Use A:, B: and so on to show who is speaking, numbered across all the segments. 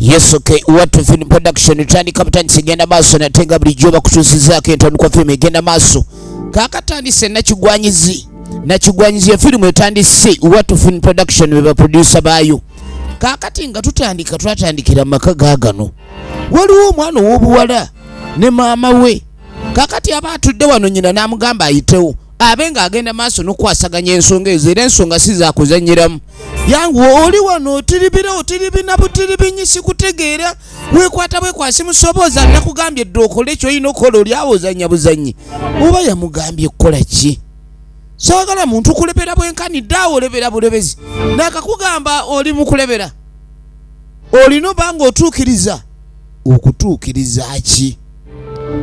A: Yes, okay. What film production tani kapitani genda maso na tenga bulijjo bakutuusizzaako entono kwa film egenda maaso. Kaakatandise nakigwanyizi ya film etandise What film production beba producer baayo. Kaakati nga twatandikira maka gaagano. Waliwo omwana ow'obuwala ne maama we. Kaakati aba atudde wano nnyina n'amugamba ayitewo. Abenga agenda maaso n'okwasaganya ensonga ezo era ensonga si za kuzannyiramu. Yangu oli wano otiribina butiribinyi sikutegeera wekwata bwekwasi musoboza nakugambye dde okole ekyo olina okukola oli awo ozannya buzannyi oba yamugambye kukola ki saagala muntu kulebera bwenkanidde awo olebera bulebezi nakakugamba oli mukulebera olina obanga otuukiriza okutuukiriza ki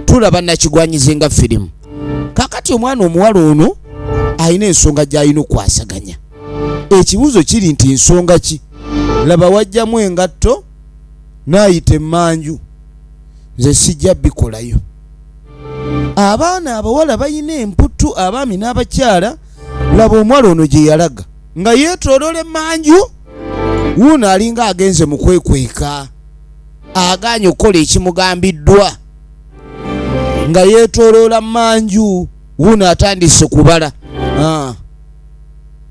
A: tulaba nakigwanyize nga firimu kakati omwana omuwala ono alina ensonga gy'alina okwasaganya ekibuzo kiri nti nsonga ki laba wajjamu engatto n'ayita emmanju nze sijja bikolayo abaana abawala bayina emputu abaami n'abakyala laba omuwala ono gye yalaga nga yeetooloola emmanju wuuno alinga agenze mu kwekweka agaanye okukola ekimugambiddwa nga yeetooloola mmanju wuuno atandise kubala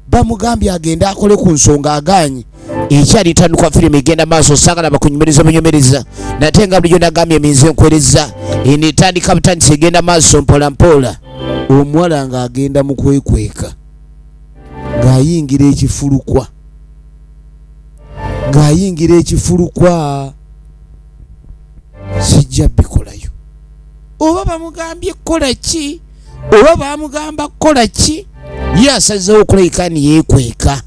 A: bamugambye agenda akole ku nsonga aganye ekyali tandikwa firimu egenda maaso saagala bakunyumiriza nate nga bulijjo nagambye eminze nkwereza enetandika butandisi egenda maaso mpola mpola omuwala nga agenda mu kwekweka ng'ayingira ekifulukwa sijja bikolayo oba bamugambye kukola ki oba bamugamba kukola ki ye asazeewo okulabika ni yeekweka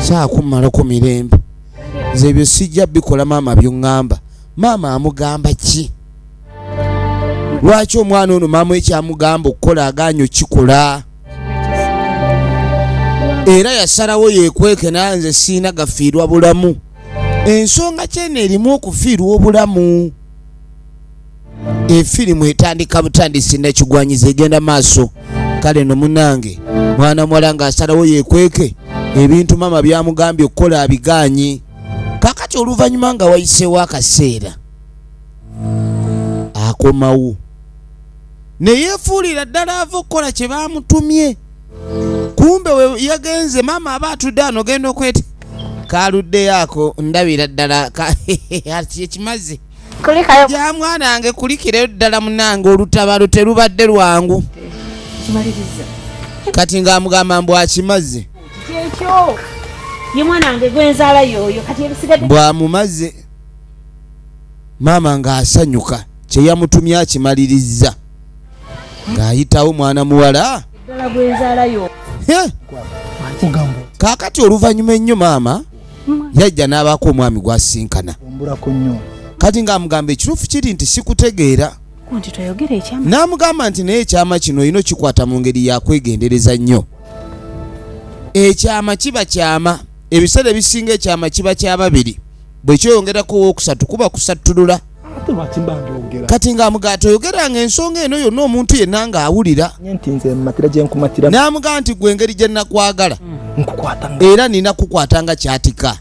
A: saakumala ku mirembe nze ebyo sijja bikola maama by'oŋŋamba maama amugamba ki lwaki omwana ono maama ekyamugamba okukola agaanyo kikola era yasalawo yeekweke naye nze siina gafiirwa bulamu ensonga kyene erimu okufiirwa obulamu efirimu etandika butandisi nakigwanyiza egenda maaso kale no munange mwana muwala ng'asalawo yeekweke ebintu maama byamugambye okukola abigaanyi kakati oluvannyuma nga wayiseewo akaseera akomawo ne yeefuulira ddala ava okukola kye baamutumye kumbe we yagenze maama aba atudde ano genda okwete kaaluddeyo ako ndabira ddala ekimaze ja mwana wange kulikireyo ddala munange olutabalo terubadde lwangu kati ng'amugamba mbu akimaze
B: kyekyo ye mwana wange gwenzaala yoyo kati ebisigadde
A: bwamumaze maama ng'asanyuka kye yamutumye akimaliriza ng'ayitawo mwana muwala
B: ddala gwenzaala yo
A: kaakati oluvannyuma ennyo maama yajja n'abaako omwami gw'asinkana kati ng'amugamba ekituufu kiri nti sikutegeera n'amugamba nti naye ekyama kino olina kikwata mu ngeri yakwegendereza nnyo ekyama kiba kyama ebiseera ebisinga ekyama kiba kyababiri bwe kyeyongerako owookusatu kuba kusattulula kati ng'amugamba toyogeranga ensonga eno yonna omuntu yenna ng'awulira n'amugamba nti gwe engeri gye nakwagala era nina kukwatanga kyatika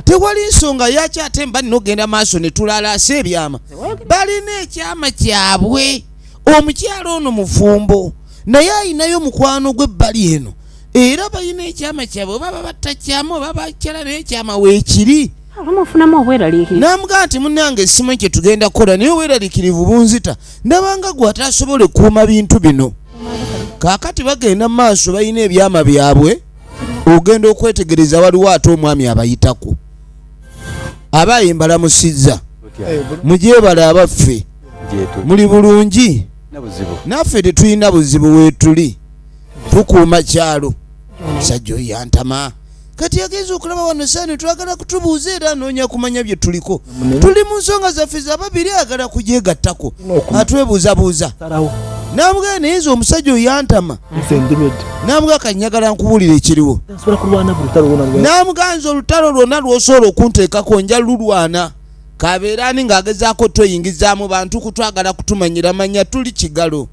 A: tewali nsonga yaki ate mba nina ogenda maaso ne tulalaasa ebyama balina ekyama kyabwe omukyalo ono mufumbo naye ayinayo mukwano gw'ebbali eno era balina ekyama kyabwe oba babattakyama oba bakyala naye ekyama weekiri n'amugamba nti munnange essimu kye tugenda kukola naye obweraliikirivu bunzita ndabanga gwe atasobola okukuuma bintu bino kaakati bagenda maaso balina ebyama byabwe ogenda okwetegereza waliwo ate omwami abayitako abaye mbalamusizza mugyebala abaffe muli bulungi naffe tetulina buzibu weetuli tukuuma kyalo musajja oyo yantama kati yagenza okulaba wano saani twagala kutubuuza era noonya kumanya bye tuliko tuli mu nsonga zaffe zababiri agala kugyegattako atwebuuzabuuza n'amugamba naye nze omusajja oyo yantama n'amugamba kanyagala nkubuulira ekiriwo n'amugamba nze olutalo lwonna lw'osobola okunteekako nja lulwana kabeera ani ng'agezaako toyingizaamu bantu kutwagala kutumanyiramanya tuli kigalo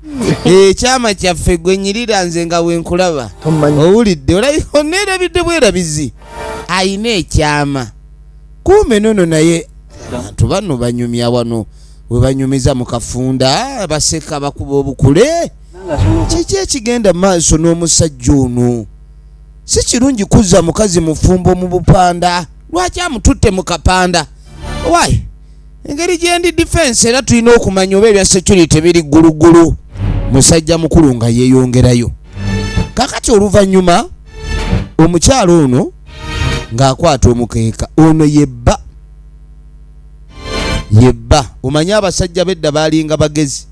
A: ekyama kyaffe gwe nyirira nze nga wenkulaba owulidde oneerabidde bwerabizi ayina ekyama kuume nono naye abantu bano banyumya wano we banyumiza mu kafunda baseka bakuba obukule kiki ekigenda maaso n'omusajja ono si kirungi kuzza mukazi mufumbo mu bupanda lwaki amututte mu kapanda why engeri gyendi defense era tulina okumanya oba ebya security biri ggulugulu musajja mukulu nga yeeyongerayo kakati oluvannyuma omukyalo ono ng'akwata omukeeka ono yebba omanye abasajja bedda baalinga bagezi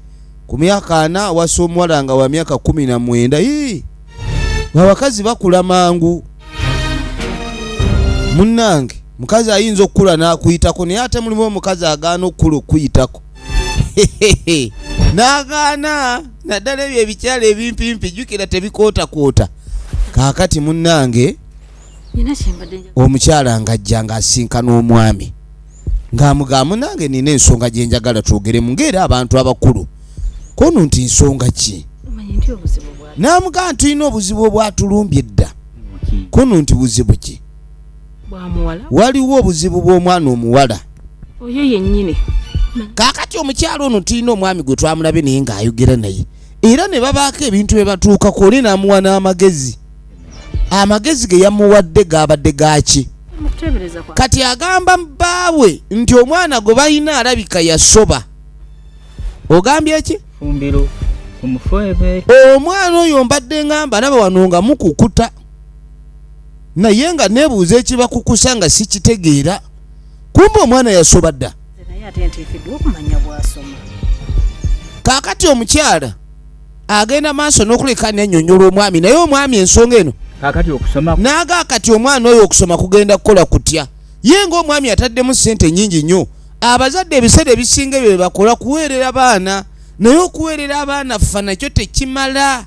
A: ku myaka 4 awasa omuwala nga wa myaka 19 abakazi bakula mangu munnange mukazi ayinza okukula n'akuyitako naye ate mulimu omukazi agaana okukula okuyitako n'agaana naddala ebyo ebikyala ebimpimpi jjukira tebikootakoota kaakati munnange omukyala ng'ajja ng'asinkana omwami ng'amugamba munnange nina ensonga gye njagala twogeremu ng'era abantu abakulu kono nti nsonga ki n'amugamba tulina obuzibu obwatulumbye dda kono nti buzibu ki waliwo obuzibu bw'omwana omuwala
B: oyo yennyini
A: kaakati omukyalo ono tulina omwami gwe twamulabe naye ng'ayogera naye era ne babaako ebintu bye batuukako oli n'amuwa n'amagezi amagezi ge yamuwadde gaabadde gaaki kati agamba bbaawe nti omwana gwe balina alabika yasoba ogambye ki
C: fumbiro omufwebe
A: omwana oyo mbadde ngamba naba wano nga mukukuta naye nga neebuuza ekibakukusa nga sikitegeera kumbe omwana yasoba dda kaakati omukyala agenda maaso n'okuleka n'ennyonnyola omwami naye omwami ensonga eno naaga kati omwana oyo okusoma kugenda kukola kutya ye ng'omwami ataddemu ssente nnyingi nnyo abazadde ebiseera ebisinga ebyo bakola kuweerera baana naye okuweerera abaana ffa nakyo tekimala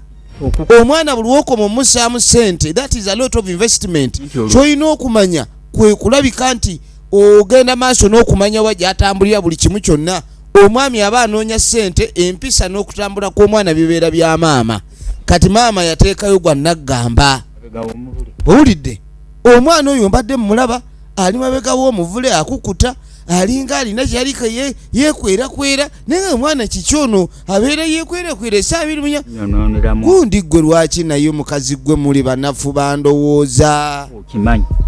A: omwana buli wokoma omussaamu ssente that is a lot of investment ky'olina okumanya kwe kulabika nti ogenda maaso n'okumanya wa gy'atambulira buli kimu kyonna omwami aba anoonya ssente empisa n'okutambula kw'omwana bibeera bya maama kati maama yateekayo gwa naggamba owulidde omwana oyo mbadde mumulaba ali mabega w'omuvule akukuta alinga alina kyalika yekwerakwera naye omwana kikyono abeera yekwerakwera esaabirimunya gundi ggwe lwaki naye mukazi gwe muli banafu bandowooza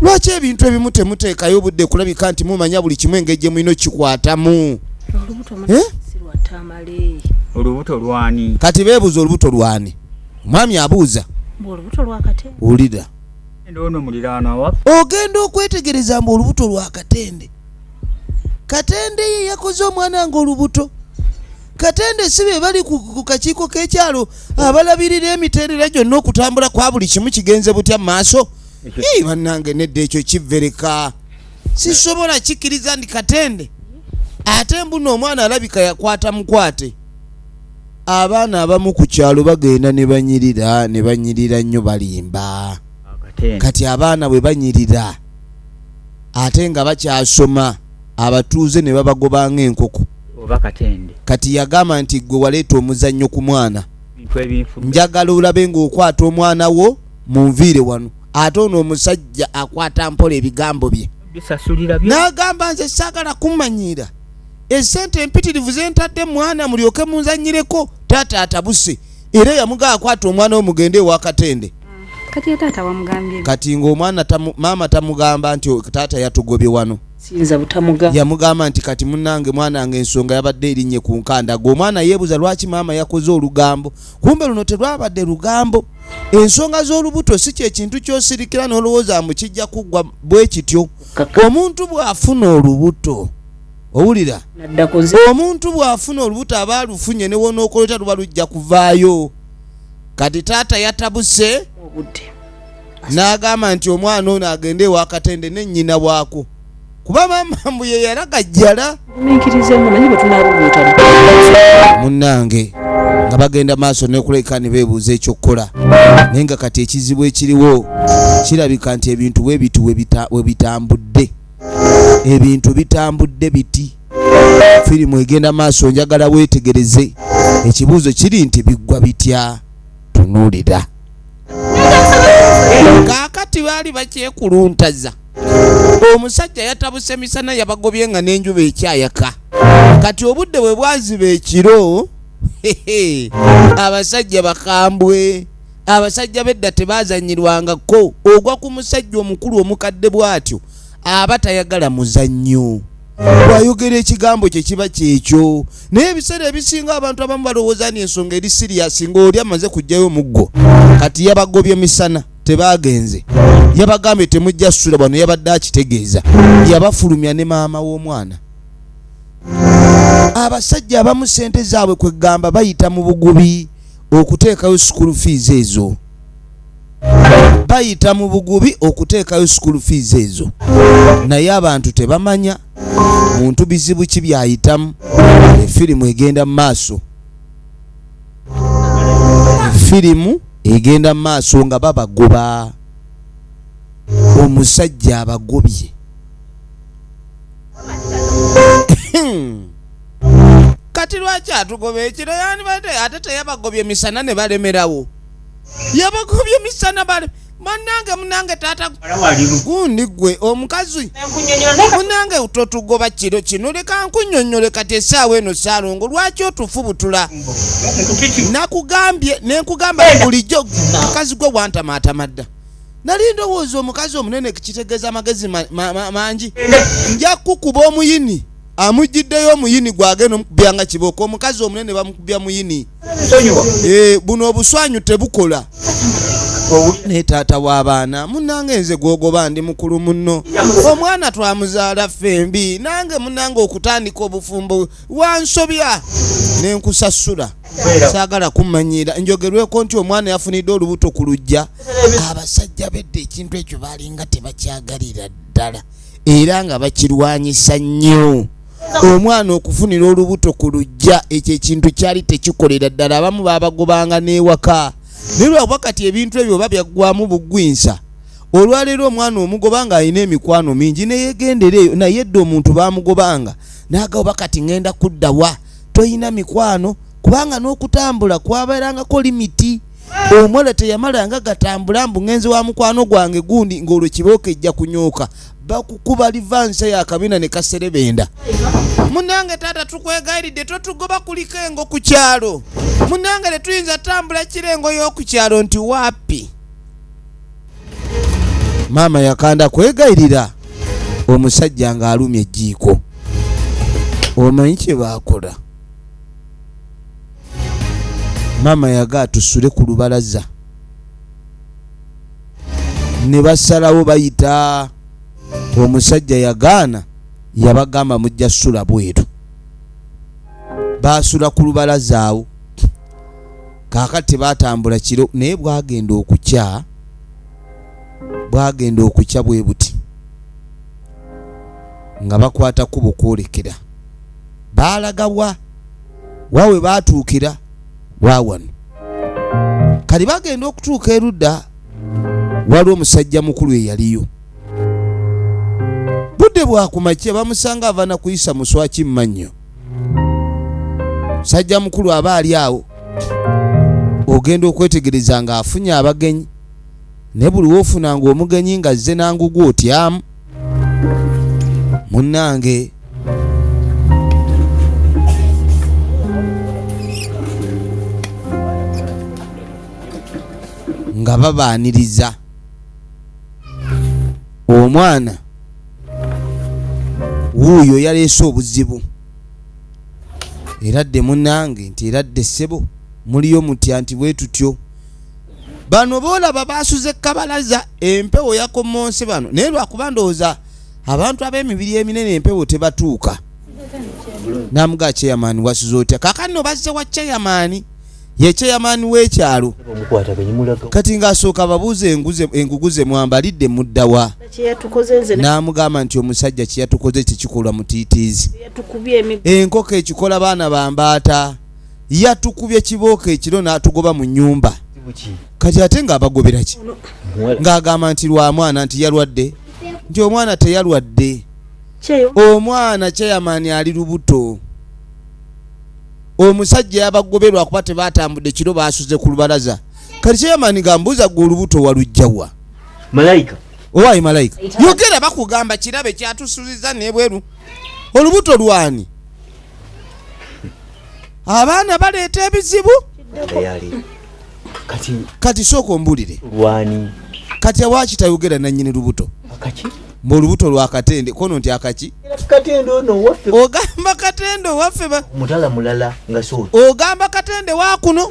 A: lwaki ebintu ebimu temuteekayo obudde kulabika nti mumanya buli kimu engeri gye mulina okikwatamu
C: olubuto lwani
A: kati beebuuza olubuto lwani omwami abuuza wulira ogenda okwetegereza mbu olubuto lwa Katende Katende ye yakoze omwana nga olubuto Katende si be bali ku kakiiko k'ekyalo abalabirira emitendera gyonna okutambula kwa buli kimu kigenze butya mu maaso bannange nedda ekyo kivereka sisobola kikkiriza ndi Katende ate mbuno omwana alabika yakwata mukwate abaana abamu ku kyalo bagenda ne banyirira nnyo balimba kati abaana bwe banyirira ate nga bakyasoma abatuuze ne babagoba ng'enkoko kati yagamba nti gwe waleeta omuzannyo ku mwana njagala olabe ng'okwata omwana wo munviire wano ate ono omusajja akwata mpola ebigambo bye n'agamba nze saagala kummanyira esente empitirivu zentadde mwana mulyoke munzanyireko taata atabuse era yamugaa akwata omwana wo mugende ewa Katende
B: kati taata wamugambye
A: kati ng'omwana maama tamugamba nti taata yatugobye wano
B: sinza butamuga
A: yamugamba nti kati munnange mwanange ensonga yabadde erinnye ku nkanda ng'omwana yeebuza lwaki maama yakoze olugambo kumbe luno terwabadde lugambo ensonga z'olubuto si kyekintu ky'osirikira n'olowooza mbu kijja kuggwa bwe kityo omuntu bw'afuna olubuto owulira omuntu bw'afuna olubuto aba alufunye ne wonookoleta luba lujja kuvaayo kati taata yatabuse n'agamba nti omwana ono agende ewa Katende ne nnyina bwako kuba maama mbu ye yalagajjala munnange nga bagenda maaso n'okuleka ne beebuuza ekyokukola naye nga kati ekizibu ekiriwo kirabika nti ebintu bwe biti we bitambudde ebintu bitambudde biti firimu egenda maaso njagala weetegereze ekibuuzo kiri nti biggwa bitya tunuulira kaakati baali bakyekuluntaza omusajja yatabuse misana yabagobye nga n'enjuba ekyayaka kati obudde bwe bwaziba ekiro abasajja bakambwe abasajja bedda tebazanyirwangako ogwa ku musajja omukulu omukadde bw'atyo aba tayagala muzannyo bw'ayogera ekigambo kye kiba kyekyo naye ebiseera ebisinga abantu abamu balowooza ni ensonga eri siriyasi ng'oli amaze kujjayo omuggo kati yabagobye misana tebagenze yabagambye temujja ssula bano yabadde akitegeeza yabafulumya ne maama w'omwana abasajja abamu sente zaabwe kwegamba bayita mu bugubi okuteekayo school fees ezo bayita mu bugubi okuteekayo school fees ezo naye abantu tebamanya muntu bizibu ki byayitamu efirimu egenda mu maaso efirimu egenda mu maaso nga babagoba omusajja abagobye kati lwaki atugoba ekiro yani bate ate teyabagobye misana ne balemerawo yabagobye misana bale munange tata gundi gwe omukazi munange utotugoba kiro kino leka nkunyonyole kati essaawa eno Saalongo lwaki otufubutula nakugambye nenkugamba bulijjo mukazi gwe wantamaatamadda nali ndowooza omukazi omunene kitegeeza amagezi mangi nja kukuba omuyini amujjiddeyo omuyini gwagenda omukubyanga kibooko omukazi omunene bamukubya muyini buno obuswanyu tebukola ne taata w'abaana munange nze gwogoba ndi mukulu munno omwana twamuzaala fembi nange munange okutandika obufumbo wansobya nenkusasula saagala kumanyira njogerweko nti omwana yafunidde olubuto ku lujja abasajja bedde ekintu ekyo balinga tebakyagalira ddala era nga bakirwanyisa nnyo omwana okufunira olubuto ku lujja ekyo ekintu kyali tekikolera ddala abamu babagobanga n'ewaka naye lwakuba kati ebintu ebyo oba byaggwamu bugwinsa olwaleero omwana omugoba nga alina emikwano mingi neyegendera eyo naye edda omuntu bamugobanga n'agaoba kati ngenda kuddawa toyina mikwano kubanga n'okutambula kwabeerangako limiti omuwala teyamalanga gatambula mbu ngenze wa mukwano gwange gundi ng'olwo kibooko ejja kunyooka bakukuba livansa yakabina ne kaserebenda munange taata tukwegayiridde totugoba kuliko engo ku kyalo munange tetuyinza tambula kirengo y'oku kyalo nti wapi maama yakanda kwegayirira omusajja ng'alumya ejjiiko omanyi kye baakola maama yagaa tusule ku lubalaza ne basalawo bayita omusajja yagaana yabagamba mujja ssula bweru baasula ku lubalaza awo kaakati tebaatambula kiro naye bwagenda okukya bwe buti nga bakwata kubo kwolekera baalagawa waawe baatuukira waawano kali bagenda okutuuka erudda wali omusajja mukulu eyaliyo budde bwakumakya bamusanga avana kuyisa muswaki mmannyo musajja mukulu aba ali awo ogenda okwetegereza nga afunye abagenyi ne buli woofunanga omugenyi nga zze nangugu otyamu munnange nga babaaniriza omwana wuuyo yaleese obuzibu eradde munnange nti eradde ssebo muliyo mutya nti bwe tutyo bano boolaba baasuze kabalaza empewo yakomonse bano naye lwakuba ndowooza abantu ab'emibiri eminene empewo tebatuuka namuga chairman wasuze otya kaakati no bazze wa chairman ye chairman w'ekyalo kati ng'asooka babuuze engugu ze mwambalidde muddawa n'amugamba nti omusajja kye yatukoze tekikolwa mutiitiizi enkoko ekikola baana bambaata yatukubye kibooko ekiro n'atugoba mu nnyumba kati ate ng'abagobera ki ng'agamba nti lwa mwana nti yalwadde nti omwana teyalwadde omwana chairman ali lubuto omusajja yabagoberwa kuba tebatambudde kiro baasuze ku lubalaza kati chairman gambuuza gwe olubuto walujjawa
D: malayika
A: Owaayi malayika yogera bakugamba kirabe kyatusuliza nebweru olubuto lwani abaana baleeta ebizibu kati sooka ombulire
D: lwani
A: kati awakitayogera nannyini lubuto
D: akaki
A: mb'olubuto lwa Katende kono nti akaki
D: Katende ono waffe
A: ogamba Katende waffe
D: mutala mulala nga so
A: ogamba Katende wakuno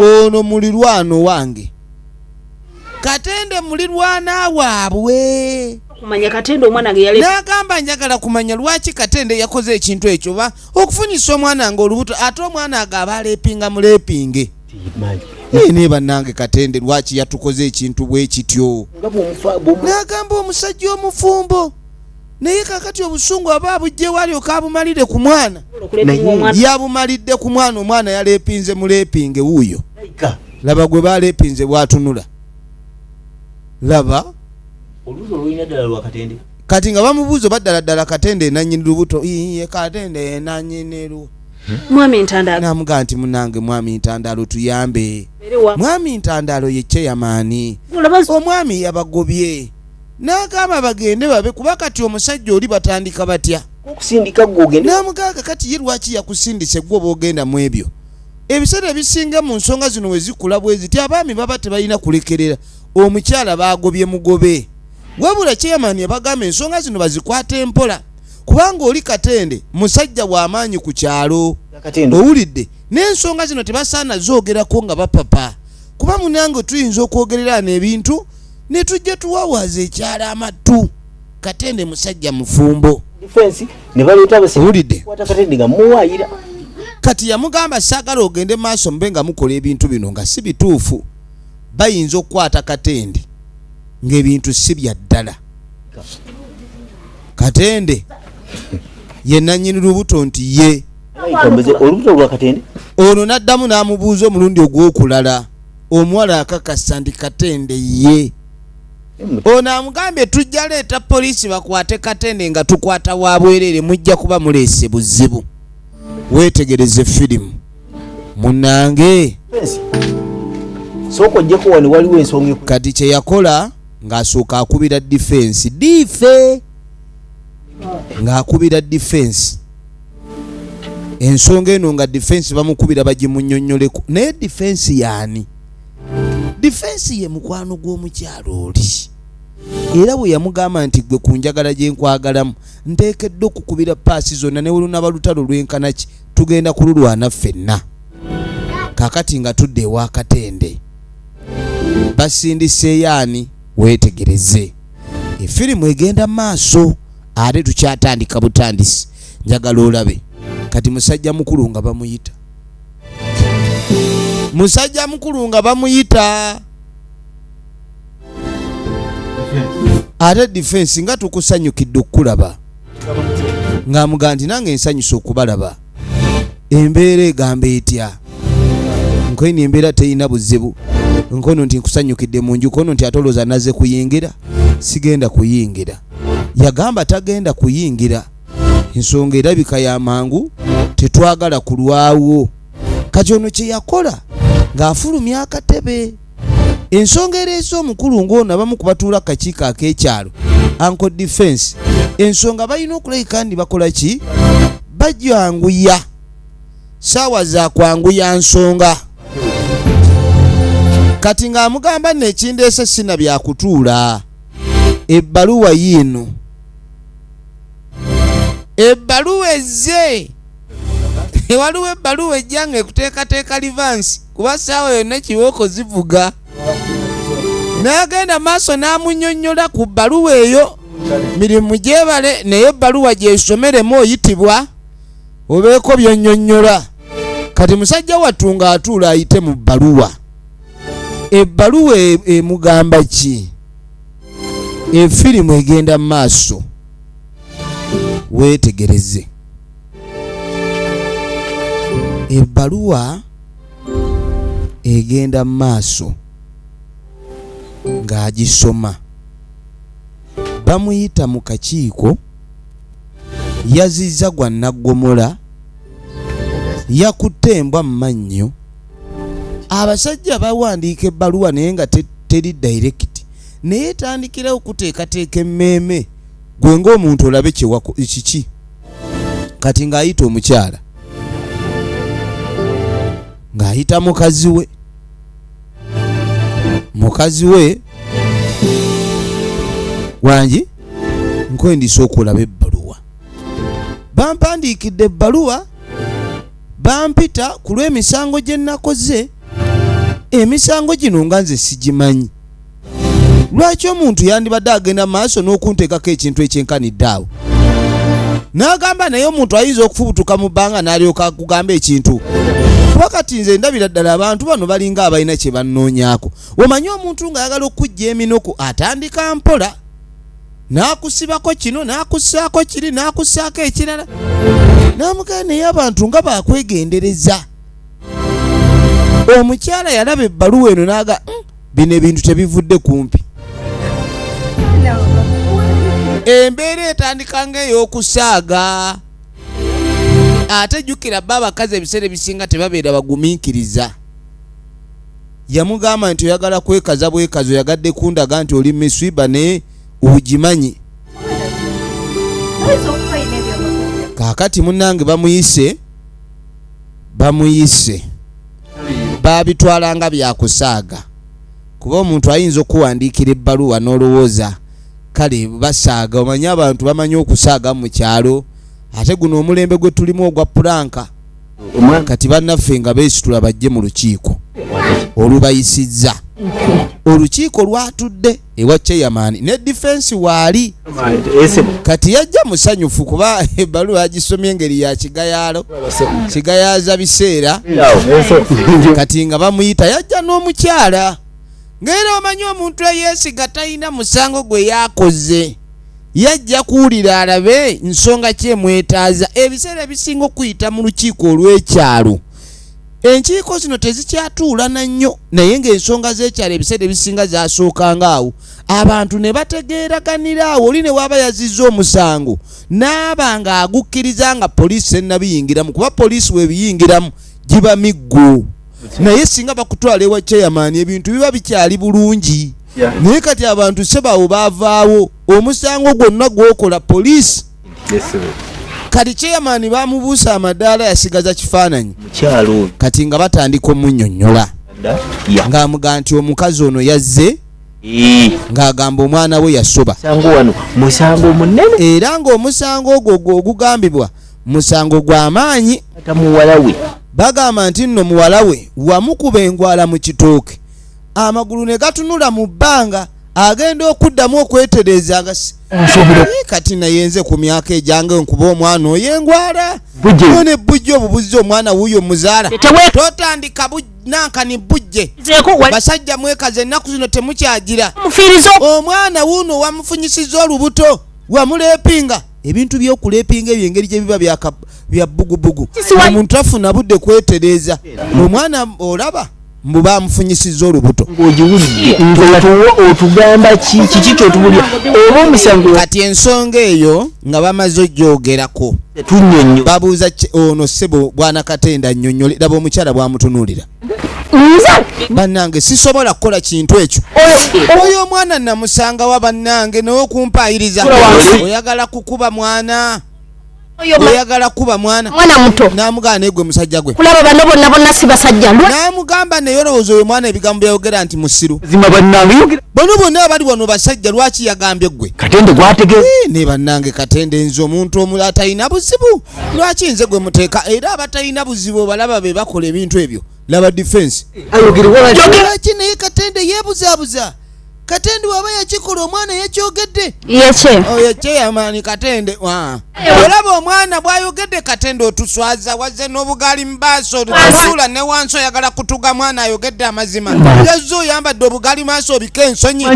A: ono mulirwano wange Katende mulirwana waabwe
B: kumanya Katende omwana ge yale
A: nagamba njagala kumanya lwaki Katende yakoze ekintu ekyo ba okufunyisa omwana nga olubuto ate omwana agaba alepinga mulepinge ne bannange Katende lwaki yatukoze ekintu bwe kityo nagamba omusajja omufumbo naye kakati obusungu ababujje wali okabumalire ku mwana yabumalidde ku mwana omwana yalepinze mulepinge wuuyo laba gwe balepinze bwatunula laba
D: olubuto lulina ddala lwa Katende
A: kati nga bamubuuza baddala Katende nanyini lubuto iye Katende nanyini lu
B: mwami Ntandalo
A: namuga nti munange mwami Ntandalo tuyambe mwami Ntandalo ye chairman omwami yabagobye nagamba bagende babe kuba kati omusajja oli batandika batya
D: okusindika gwogende
A: namugaga kati ye lwaki yakusindise gwo bogenda mu ebyo ebiseera ebisinga mu nsonga zino we zikula bwezi ti abaami baba tebalina kulekerera omukyala bagobye mugobe wabula chairman yabagamba ensonga zino bazikwata empola kubanga oli Katende musajja w'amaanyi ku kyalo owulidde n'ensonga zino tebasaana zoogerako nga bapapa kuba munange tuyinza okwogererana ebintu ne tujja tuwawaza ekyala amattu Katende musajja mufumbo
D: defense ne baleeta
A: owulidde
D: Katende nga muwaayira
A: kati yamugamba saagala ogende maaso mbe nga mukola ebintu bino nga si bituufu bayinza okukwata Katende ng'ebintu si bya ddala Katende ye nannyini lubuto nti ye
D: olubuto lwa Katende
A: ono n'addamu n'amubuuza omulundi ogw'okulala omuwala akakasa ndi Katende ye ono amugambye tujja leeta poliisi bakwate Katende nga tukwata wabwerere mujja kuba muleese buzibu weetegereze firimu munange
D: sooka ojjeko wano waliwo ensonga
A: kati kye yakola ng'asooka akubira defense dife ng'akubira defense ensonga eno nga defense bamukubira bagimunnyonnyoleko naye defense yaani defense ye mukwano gw'omukyalo oli era bwe yamugamba nti gwe ku njagala gye nkwagalamu nteekedde okukubira paasi zonna ne welunaba lutalo lwenkanaki tugenda kululwana ffenna kakati nga tudde ewa Katende basindise yaani weetegereze efirimu egenda maaso ate tukyatandika butandisi njagala olabe kati musajja mukulu nga bamuyita musajja mukulu nga bamuyita ate defense nga tukusanyukidde okukulaba ng'amuga nti nange ensanyusa okubalaba embeera egamba etya nkoini embeera teyina buzibu nkono nti nkusanyukidde mu nju kono nti atolooza naze kuyingira sigenda kuyingira yagamba tagenda kuyingira ensonga erabika ya mangu tetwagala kulwawo kati ono kye yakola ng'afulumya akatebe ensonga ereese omukulu ng'ono abamu kubatuula kakiiko ak'ekyalo Uncle Defense ensonga balina okulabika ndi bakola ki bajyanguya saawa za kwanguya nsonga kati ng'amugamba nekindeese sina byakutuula ebbaluwa yiino ebbaluwa ezze waliwo ebbaluwa ejjange ekuteekateeka livansi kuba saawa yonna kiwooko zivuga n'agenda maaso n'amunnyonnyola ku bbaluwa eyo mirimu gyebale naye ebbaluwa gyesomeremu oyitibwa obeeko byonnyonnyola kati musajja wattu ng'atuula ayite mu bbaluwa ebbaluwa emugamba ki efirimu egenda mu maaso weetegereze ebbaluwa egenda mu maaso ng'agisoma bamuyita mu kakiiko yazizza gwa naggomola yakutte embwa mu mannyo abasajja bawandiika ebbaluwa naye nga teri direct naye tandikira okuteekateeka emmeeme gwe ng'omuntu olabe kiki kati ng'ayita omukyala ng'ayita mukazi we wangi nkwendisa okulaba ebbaluwa bampandiikidde ebbaluwa bampita ku lw'emisango gye nakoze emisango gino nga nze sigimanyi lwaki omuntu yandibadde agenda maaso n'okunteekako ekintu ekyenkanidde awo n'agamba naye omuntu ayinza okufubutuka mu bbanga n'alyoka akugamba ekintu kuba kati nze ndabira ddala abantu bano balinga abalina kye bannoonyaako omanyi omuntu ng'ayagala okujja eminoko atandika mpola n'akusibako kino n'akussaako kiri n'akussaako ekirala n'amugamba naye abantu nga bakwegendereza omukyala yalaba ebbaluwa eno n'aga bino ebintu tebivudde kumpi embeera etandika ng'ey'okusaaga ate jjukira bba abakazi ebiseera ebisinga tebabeera bagumiikiriza yamugamba nti oyagala kwekaza bwekazi oyagadde kundaga nti oli miswiba naye ogimanyi kaakati munnange bamuyise babitwalanga byakusaaga kuba omuntu ayinza okuwandiikira ebbaluwa n'olowooza kale basaaga omanyi abantu bamanyi okusaaga mu kyalo ate guno omulembe gwe tulimu ogwa pulanka kati bannaffe nga beesitula bajje mu lukiiko olubayisizza olukiiko lwatudde ewa chairman ne defense waali kati yajja musanyufu kuba ebbaluwa yagisomye engeri ya kigayaza biseera kati nga bamuyita yajja n'omukyala ng'era omanyi omuntu eyeesiga talina musango gwe yakoze yajja kuwulira alabe nsonga kyemwetaaza ebiseera ebisinga okuyita mu lukiiko olw'ekyalo enkiiko zino tezikyatuulana nnyo naye ng'ensonga z'ekyalo ebiseera ebisinga zasookanga awo abantu ne bategeeraganira awo oli ne waaba yazizza omusango n'aba nga agukkiriza nga poliisi ennabiyingiramu kuba poliisi weebiyingiramu giba miggo naye singa bakutwala ewa chairman ebintu biba bikyali bulungi naye kati abantu sebawo baavaawo omusango gwonna gwokola poliisi kati chairman bamubuusa amadaala yasigaza kifaananyi kati nga batandika omunnyonnyola ng'amugaa nti omukazi ono yazze ng'agamba omwana we yasoba
D: musango munene
A: era ng'omusango ogwo ogugambibwa musango gw'amaanyi bagamba nti nno muwala we wamukuba engwala mu kitooke amagulu ne gatunula mu bbanga agenda okuddamu okwetereza kati nayenze ku myaka egyange nkuba omwana oyo engwala ne bujje obubuzi omwana wuuyo muzaala totandika nankani bujje basajja mwekaze ennaku zino temukyagira omwana wuuno wamufunyisiza olubuto wamuleepinga ebintu by'okuleepinga ebyo engeri gye biba bya bugubugu omuntu afuna budde kwetereza omwana olaba mbu bamufunyisiza olubuto
D: otugamba kiki kyotubulya oba omusango
A: kati ensonga eyo nga bamaze ogyogerako babuuza ono ssebo bwana Katenda nnyonnyole laba omukyala bwamutunuulira bannange sisobola kukola kintu ekyo oyo omwana namusanga wa bannange naye okumpaayiriza oyagala kukuba mwana oyagala kuba mwana
B: muto
A: n'amugaana egwe musajja gwe
B: kulaba bano bonna si basajja
A: n'amugamba naye olowooza oyo mwana ebigambo byayogera nti musiru bano bonna abali wano basajja lwaki yagambye gwe
D: Katende gwategeze
A: ne bannange Katende nze omuntu omulala atalina buzibu lwaki nze gwe muteeka era abatalina buzibu balaba be bakola ebintu ebyo laba defense lwaki naye Katende yeebuzaabuza Katende waba yakikola omwana yakyogedde yece amaani Katende olaba omwana bwayogedde Katende otuswaza wazze n'obugaali mubaaso otusuula ne wansi oyagala kutuga mwana ayogedde amazima yazze oyambadde obugaali maaso obika ensonyi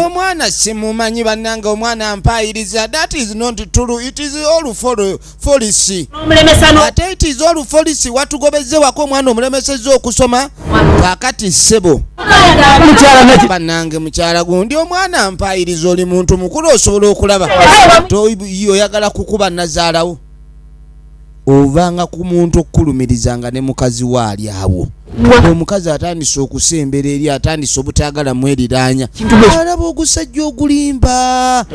A: omwana simumanyi bannange omwana ampaayiriza that is not true it is all folisi ate it is all folisi watugobezze wako omwana omulemesezza okusoma kaakati ssebo bannange mukyala gundi omwana ampaayiriza oli muntu mukulu osobola okulaba oyagala kukuba nazaalawo ovanga ku muntu okukulumirizanga ne mukazi waali awo omukazi atandise okusembera eri atandise obutagala mweriranya alaba ogusajja ogulimba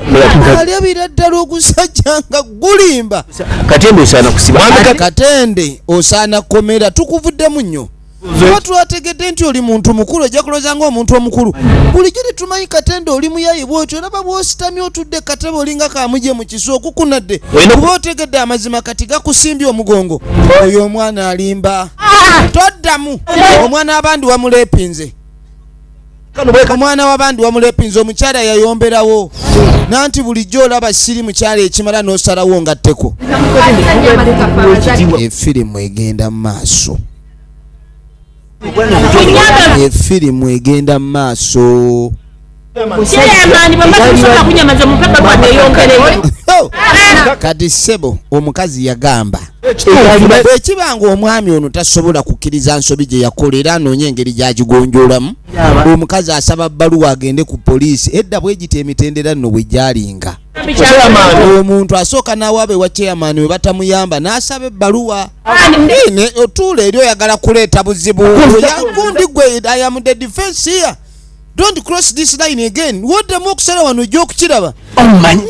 A: alabira ddala ogusajja nga gulimba
D: Katende osaana kusiba
A: Katende osaana komera tukuvuddemu nnyo kuba twategedde nti oli muntu mukulu ojja kuloza ng'omuntu omukulu bulijjo tetumanyi Katende oli muyayi bwotyo olaba bw'ositamye otudde katebe olinga kamuje mu kiso okukunadde kuba otegedde amazima kati gakusimbye omugongo oyo omwana alimba toddamu omwana abandi wamuleepinze omwana w'abandi wamuleepinze omukyala yayomberawo nanti bulijjo olaba siri mukyala ekimala n'osalawo ngatteko efirimu egenda mu maaso efirimu egenda mu maaso kati ssebo omukazi yagamba ekibanga omwami ono tasobola kukkiriza nsobi gye yakola era anoonya engeri gyagigonjoolamu omukazi asaba bbaluwa agende ku poliisi edda bwegita emitendera nno bwe gyalinga omuntu asooka n'awaaba ewa chairman we batamuyamba n'asaba ebbaluwa ine otuula eri oyagala kuleeta buzibu yagundi gwe I am the defense here. Don't cross this line again. Woddemu okusala wano ojja okukiraba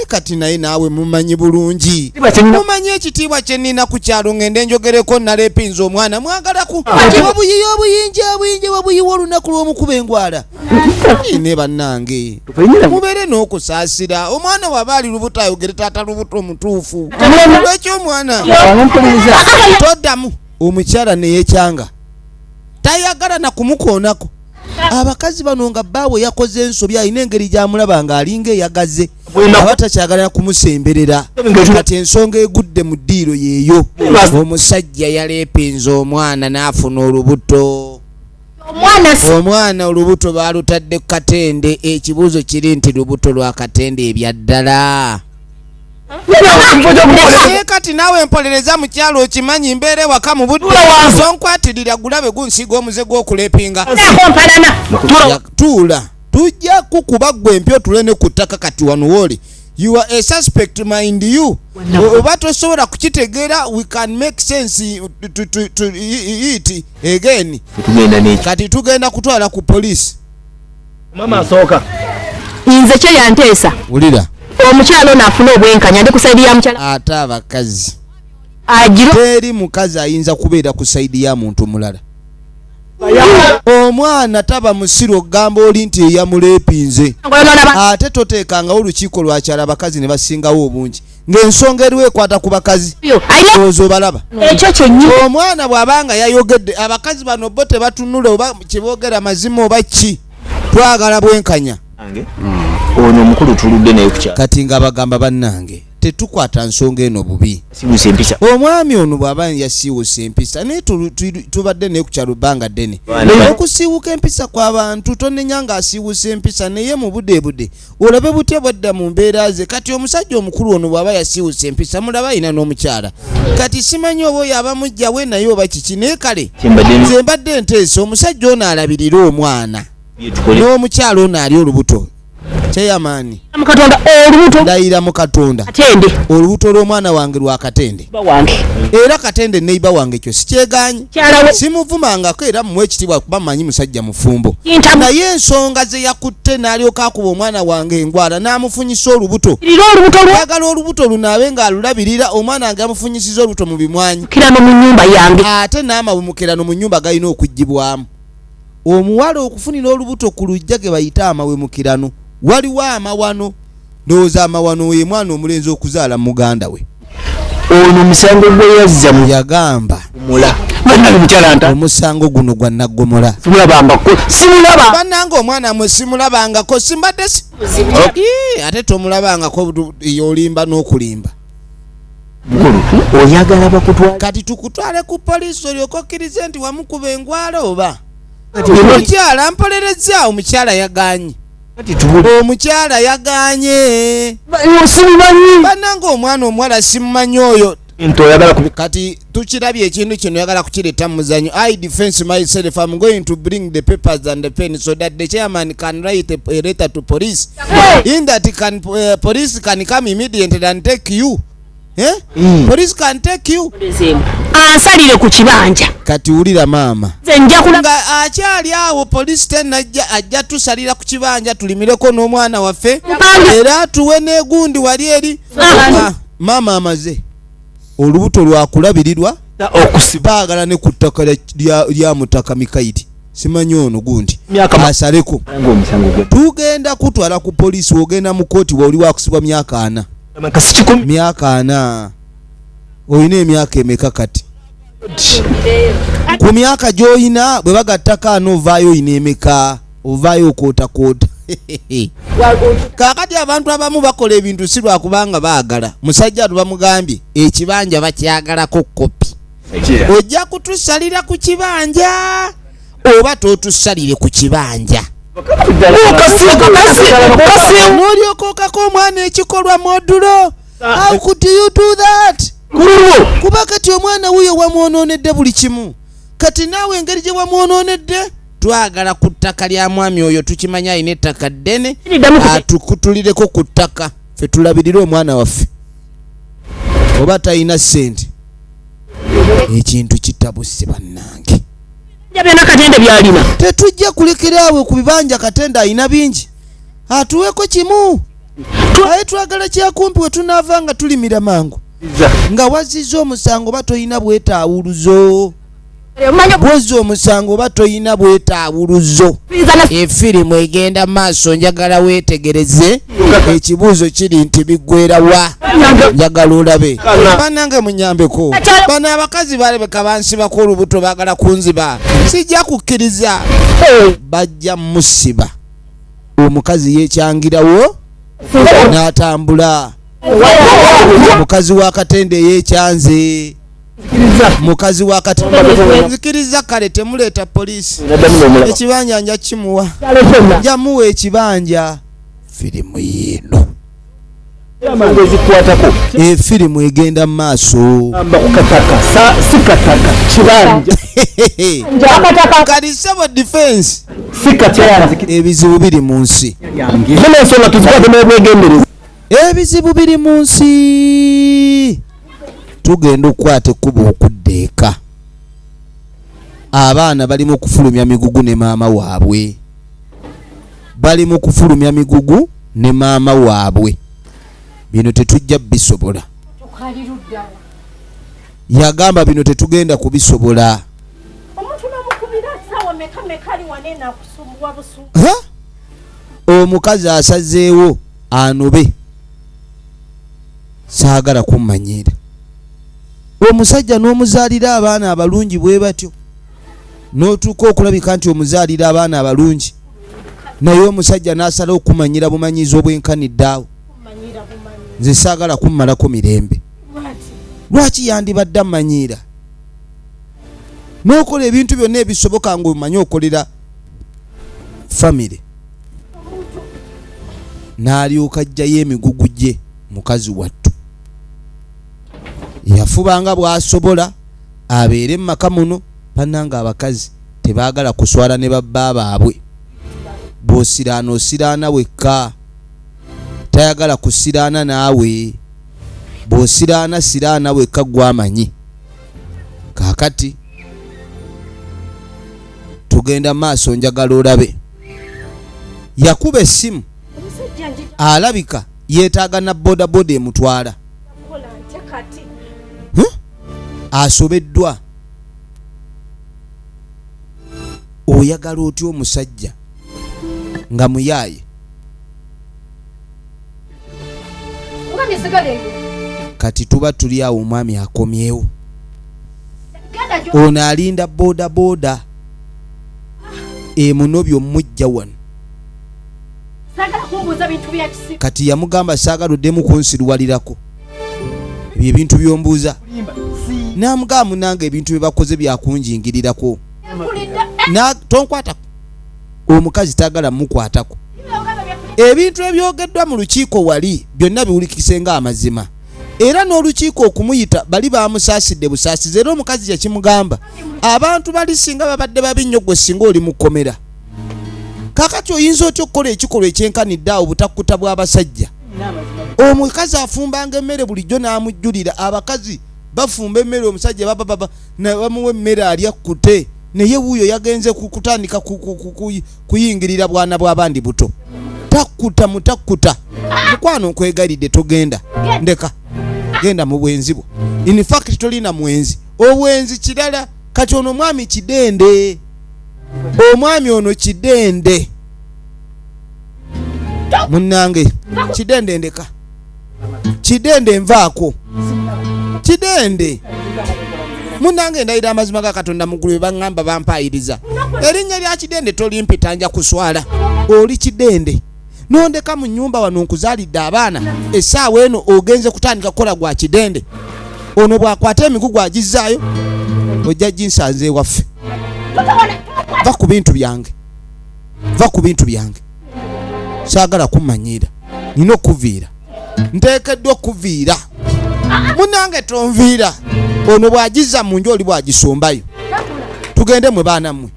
A: kati naye naawe mumanyi bulungi mumanyi ekitiibwa kye nnina ku kyalo ngende njogereko naleepinza omwana mwagalaku wabuyiyi obuyinja wabuyiwa olunaku lw'omukuba engwala ine bannange mubeere n'okusaasira omwana waba ali lubuto ayogere taata lubuto omutuufu lwekyo omwana toddamu omukyala neyekyanga tayagala na kumukoonako abakazi bano nga bbaawe yakoze ensobi alina engeri gy'amulaba nga alinga eyagaze aba takyagala kumusemberera kati ensonga egudde mu ddiiro yeeyo omusajja yaleepinza omwana n'afuna olubuto omwana olubuto baalutadde ku Katende ekibuuzo kiri nti lubuto lwa Katende ebyaddala kati naawe empolereza mukyalo okimanyi mbeera ewaka mu budde sonkwatirira gulabe gunsiga omuze gw'okuleepinga tuula tujja kukuba gwe empyo tule ne ku ttaka kati wano wooli you are a suspect mind you oba tosobola kukitegeera we can make sense to it again kati tugenda kutwala ku poliisi
D: mama asooka
E: nze kye yanteesa
A: wulira
E: omukyalo naafuna obwenkanya ndi ku saidi ya mukyala
A: ate abakazi
E: agiro
A: teri mukazi ayinza kubeera ku saidi ya muntu mulala omwana taba musiro gamba oli nti eyamuleepinze ate toteekangawo olukiiko lwakyala abakazi ne basingawo obungi ng'ensonga eriwo ekwata ku bakazi ozo balaba
E: ekyo kyonnyi
A: omwana bw'abanga yayogedde abakazi bano bo tebatunula oba kyeboogera mazima oba ki twagala bwenkanya
D: ono omukulu tuludde naye ku kyalo
A: kati nga bagamba bannange tetukwata nsonga eno bubi
D: sibuusa empisa
A: omwami ono bw'aba yasiiwusa empisa naye tubadde naye ku kyalo bbanga ddene okusiiwuka empisa kw'abantu tonenya ng'asiiwusa empisa naye mu budde olabe butya bwadda mu mbeera ze kati omusajja omukulu ono bw'aba yasiiwusa empisa mulaba ayina n'omukyala kati simanyi oba oyo abamugjawe naye oba kiki naye kale nze mbadde nteesa omusajja ono alabirira omwana n'omukyala ono ali olubuto kyeyamaani
E: mukatonda olubuto
A: ndayira mu Katonda
E: Katende
A: olubuto lw'omwana wange lwa Katende
E: wange
A: era Katende neiba wange kyo sikyeganyi simuvumangako era mumuwe ekitiibwa kuba mmanyi musajja mufumbo naye ensonga ze yakutte n'alyoka akuba omwana wange engwala n'amufunyisa olubuto yagala olubuto lunaabe ng'alulabirira omwana wange amufunyisiza olubuto mu bimwanyi
E: kirano mu nnyumba yange
A: ate n'amawemukirano mu nnyumba galina okuggibwamu omuwala okufunira olubuto ku lujja ge bayita amawemukirano waliwo amawano ndowooza amawano ye mwana omulenzi okuzaala muganda we
D: ono omusango gwe yazza mu
A: yagamba
D: mula bannange mukyala nta
A: omusango guno gwa naggomola
D: simulabangako simulaba
A: bannange omwana mwe simulabangako simbadde ate tomulabangako yolimba n'okulimba
D: mukulu oyagala bakutwala
A: kati tukutwale ku poliisi olyoke okkirize nti wamukuba engwala oba omukyala mpolereza omukyala yaganye omukyala yaganye bannange omwana omuwala simumanyi oyo kati tukirabye ekintu kino yagala kukireta mu muzanyo I defense myself I'm going to bring the papers and the pen so that the chairman can write a letter to police in that can police can come immediately and take you Police can take you.
E: Ansalire ku kibanja.
A: Kati wulira maama.
E: Nze nja
A: nga akyali awo police tena ajja tusalira ku kibanja tulimireko n'omwana waffe era tuwe n'egundi wali eri. Maama amaze olubuto lwakulabirirwa okusibaagala ne ku ttaka lya Mutaka Mikairi. Simanyi ono gundi asaleko. Tugenda kutwala ku poliisi ogenda mu kooti woli wakusibwa myaka 4. Myaka 4. Oyina emyaka emeka kati? Ku myaka gy'oyina bwe bagattako 4 ovaayo oyina emeka? Ovaayo okootakoota. Kaakati abantu abamu bakola ebintu si lwakubanga baagala. Musajja tubamugambye ekibanja bakyagalako kopi. Ojja kutusalira ku kibanja oba totusalire ku kibanja. N'olyokookako omwana ekikolwa modulo. How could you do that? Kuba kati omwana wuyo wamwononedde buli kimu. Kati naawe engeri gye wamwononedde twagala ku ttaka lya mwami oyo tukimanya ayina ettaka ddene atukutulireko ku ttaka ffe tulabirire omwana waffe. Oba talina ssente ekintu kitabuse bannange. Tetujja kulekeraawe ku bibanja Katende ayina bingi atuweeko kimu. Aye twagala kyakumpi we tunaava nga tulimira mangu nga wazizza omusango oba toyina bwetaawuluzo. Bwozza omusango oba toyina bwetaawuluzo. Efirimu egenda maaso njagala weetegereze. Ekibuuzo kiri nti biggwera wa? Njagala olabe. Bannange munyambeko. Bano abakazi balabeka bansibako olubuto baagala kunziba. Sijja kukkiriza. Bajja musiba. Omukazi yeekyangirawo n'atambula. Mukazi wa Katende yeekyanze. Mukazi wa Katende nzikiriza kale temuleeta poliisi. Ekibanja nja kimuwa. Njamuwa ekibanja. Firimu yino. Efirimu egenda mu maaso. Kati civil defense. Ebizibu biri mu nsi. Ebizibu biri mu nsi. Tugenda okukwata ekkubo okudda eka. Abaana bali mu kufulumya migugu ne maama waabwe. Bali mu kufulumya migugu ne maama waabwe. Bino tetujja bisobola. Yagamba bino tetugenda kubisobola. Omukazi asazeewo anobe. Saagala kummanyira. Omusajja n'omuzaalira abaana abalungi bwe batyo. N'otuuka okulabika nti omuzaalira abaana abalungi. Naye omusajja n'asala okumanyira bumanyizi obwenkanidde awo. Nze saagala kummalako mirembe. Lwaki yandibadde amanyiira? N'okola ebintu byonna ebisoboka ng'omanyi okolera famire. N'alyoka ajjayo emigugu gye mukazi wattu. Yafubanga bw'asobola abeere mu maka muno. Bannange abakazi tebaagala kuswala ne babba baabwe. Bw'osiraana osiraana wekka. Tayagala kusiraana naawe. Bw'osiraana siraana wekka gw'amanyi. Kaakati tugenda maaso njagala olabe. Yakuba essimu. Alabika yeetaaga na boda boda emutwala. Asobeddwa. Oyagala otya omusajja nga muyaaye? Kati tuba tuli awo omwami akomyewo. Ono alinda boda boda. Emunobyo mujja wano. Kati yamugamba saagala oddemu kunsiruwalirako. Ebyo ebintu byombuuza. Namugamba munange ebintu bye bakoze byakunjingirirako. Tonkwatako. Omukazi taagala mukwatako. Ebintu ebyogeddwa mu lukiiko wali byonna biwulikise nga amazima. Era n'olukiiko okumuyita bali bamusaasidde busaasize. Era omukazi yakimugamba abantu bali singa babadde babi nnyo gwe singa oli mu kkomera. Kaakati oyinza otya okukola ekikolwa ekyenkanidde awo butakkuta bw'abasajja? omukazi afumbanga emmere bulijjo n'amujjulira. Abakazi bafumba emmere omusajja baba bamuwa emmere alya kkute naye wuuyo yagenze kutandika kuyingirira bwana bw'abandi buto. Takkuta mutakkuta mukwano nkwegalidde togenda ndeka genda mu bwenzi bwo. In fact tolina mwenzi, obwenzi kirala. Kati ono mwami kidende, omwami ono kidende munnange, kidende ndeka, kidende nvaako, kidende munnange. Ndayira amazima ga Katonda mugulu baŋŋamba bampayiriza erinnya lya kidende tolimpita nja kuswala. Oli kidende nondeka mu nnyumba wano nkuzaalidde abaana, essaawa eno ogenze kutandika kukola gwa kidende. Ono bwakwata emigugu agizzaayo ojja ginsanze ewaffe. Va ku bintu byange, va ku bintu byange. Saagala kummanyira, nina okuviira, nteekeddwa okuviira. Munnange tonviira. Ono bw'agizza mu nju oli bw'agisombayo. Tugende mwe baana mmwe.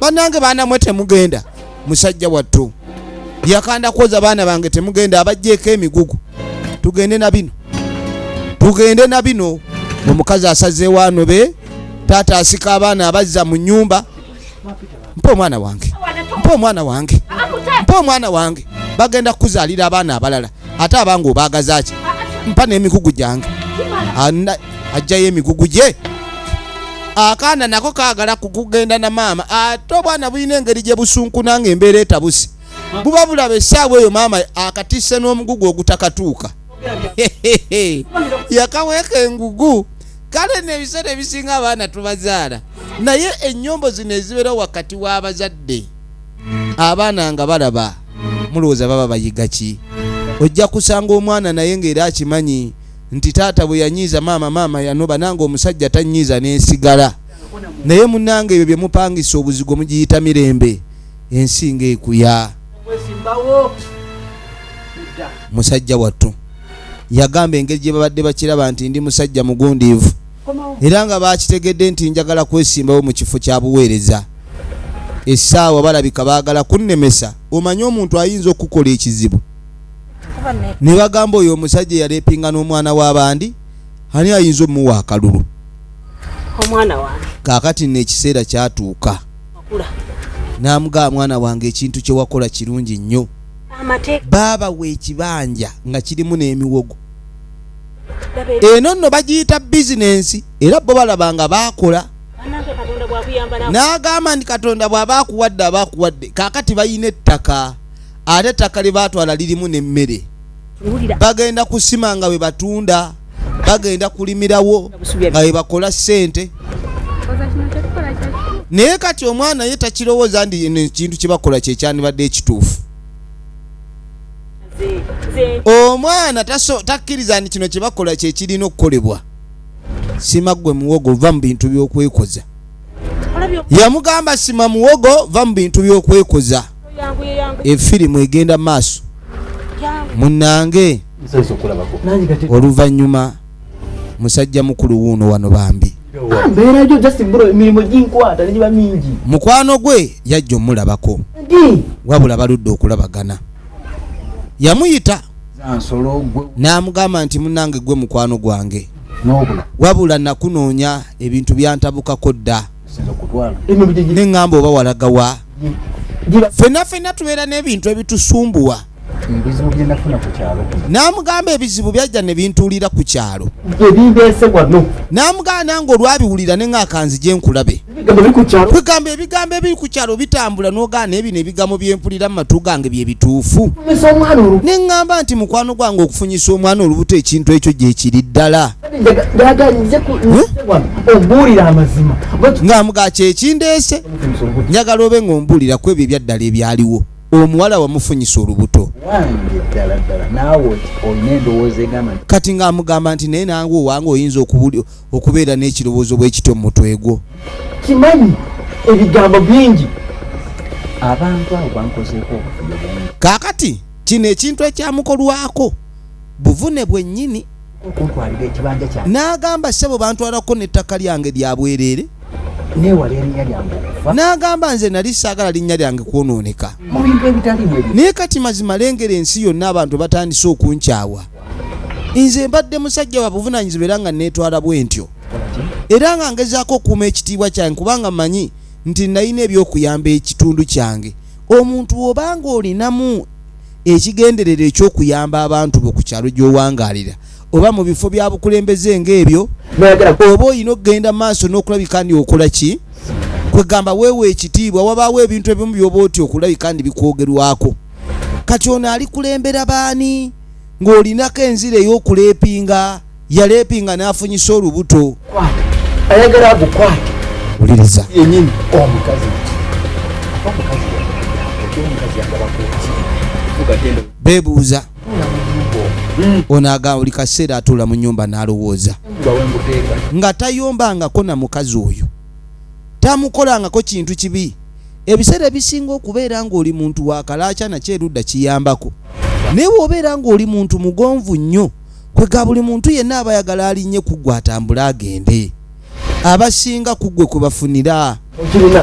A: Bannange baana mmwe temugenda. Musajja wattu yakanda kwoza baana bange temugenda, abajjeeko emigugu. Tugende na bino, tugende na bino. Omukazi asazeewo anobe, taata asika abaana abazza mu nnyumba. Mpa omwana wange, mpa omwana wange, mpa omwana wange. Bagenda kuzaalira abaana abalala ate abange obaagaza ki? Mpa n'emigugu gyange. Ajjayo emigugu gye. Akaana nako kaagala kukugenda na maama. Ate obwana bulina engeri gye busunkuna ng'embeera etabusi. Buba bulaba essaawa eyo maama akatisse n'omugugu ogutakatuuka. Yakaweeka engugu. Kale n'ebiseera ebisinga abaana tubazaala, naye ennyombo zino ezibeera wakati w'abazadde abaana nga balaba, mulowooza baba bayiga ki? Ojja kusanga omwana naye ng'era akimanyi nti taata bwe yanyiiza maama yanoba, nange omusajja tannyiiza n'ensigala. Naye munnange ebyo bye mupangisa obuzigo mugiyita mirembe, ensinga ekuya. Musajja wattu yagamba engeri gye babadde bakiraba nti ndi musajja mugundiivu, era nga bakitegedde nti njagala kwesimbawo mu kifo kya buweereza. Essaawa balabika baagala kunnemesa. Omanyi omuntu ayinza okukola ekizibu ne bagamba oyo omusajja yaleepinga n'omwana w'abandi, ani ayinza omuwa akalulu?
B: Omwana wange.
A: Kaakati n'ekiseera kyatuuka, n'amugamba mwana wange ekintu kye wakola kirungi nnyo. Baaba w'ekibanja nga kirimu n'emiwogo. Eno nno bagiyita bizinensi, era bo balaba nga baakola. N'agamba nti Katonda bw'aba akuwadde aba akuwadde. Kaakati bayina ettaka, ate ettaka lye baatwala lirimu n'emmere. Bagenda kusima nga we batunda, bagenda kulimirawo nga we bakola ssente. Naye kati omwana ye takirowooza nti ekintu kye bakola kye kyandibadde ekituufu. Omwana takkiriza nti kino kye bakola kye kirina okukolebwa. Sima gwe muwogo, va mu bintu by'okwekoza. Yamugamba sima muwogo, va mu bintu by'okwekoza. Efirimu egenda maaso. Munnange oluvannyuma musajja mukulu wuuno wano bambi. Mukwano gwe yajja omulabako, wabula baludde okulabagana. Yamuyita n'amugamba nti munnange gwe mukwano gwange, wabula nakunoonya ebintu byantabukako dda, neŋŋamba oba walagawa. Ffenna tubeera n'ebintu ebitusumbuwa. N'amugamba ebizibu byajja ne bintuulira ku kyalo. N'amugamba nange olwabiwulira ne ng'akanzi gye nkulabe. Kwegamba ebigambo ebiri ku kyalo bitambula n'ogaana ebino ebigambo bye mpulira mu matu gange bye bituufu. Ne ŋŋamba nti mukwano gwange okufunyisa omwana olubuto ekintu ekyo gye kiri ddala. Ng'amugamba kyekindeese, njagala obe ng'ombuulira ku ebyo ebyaddala ebyaliwo. Omuwala wamufunyisa olubuto. Kati ng'amugamba nti naye nange owange oyinza okubeera n'ekirowoozo bwe kityo mu mutwe gwo.
D: Kimanyi ebigambo bingi abantu abo bankozeeko.
A: Kaakati kino ekintu ekyamukolwako buvune bwennyini. N'agamba ssebo bantwalako n'ettaka lyange lya bwereere,
D: newala erinnya lyange
A: n'agamba nze nali saagala linnya lyange kwonooneka
D: mu bintu ebitalimu ebyo.
A: naye kati mazima lengera ensi yonna abantu batandise okunkyawa. Nze mbadde musajja wa buvunaanyizibwa era nga neetwala bwe ntyo era nga ngezaako okuuma ekitiibwa kyange kubanga mmanyi nti nalina ebyokuyamba ekitundu kyange. Omuntu obanga olinamu ekigenderero ekyokuyamba abantu bo ku kyalo gy'owangaalira oba mu bifo bya bukulembeze ng'ebyo oba olina okugenda maaso n'okulabika ndi okola ki kwegamba weewe ekitiibwa wabaawo ebintu ebimu byoba oti okulabika ndi bikwogerwako. Kati ono alikulembera baani ng'olinako enzira ey'okuleepinga yaleepinga n'afunyisa olubuto
D: ayagala agukwate
A: wuliriza
D: yennyini omukazi
A: beebuuza ono agamba buli kaseera atuula mu nnyumba n'alowooza nga tayombangako na mukazi oyo tamukolangako kintu kibi. Ebiseera ebisinga okubeera ng'oli muntu wa kalaaca nakyo erudda kiyambako naye bw'obeera ng'oli muntu mugonvu nnyo kwega buli muntu yenna abayagala alinnye kuggwe atambule agende. Abasinga kuggwe kwe bafunira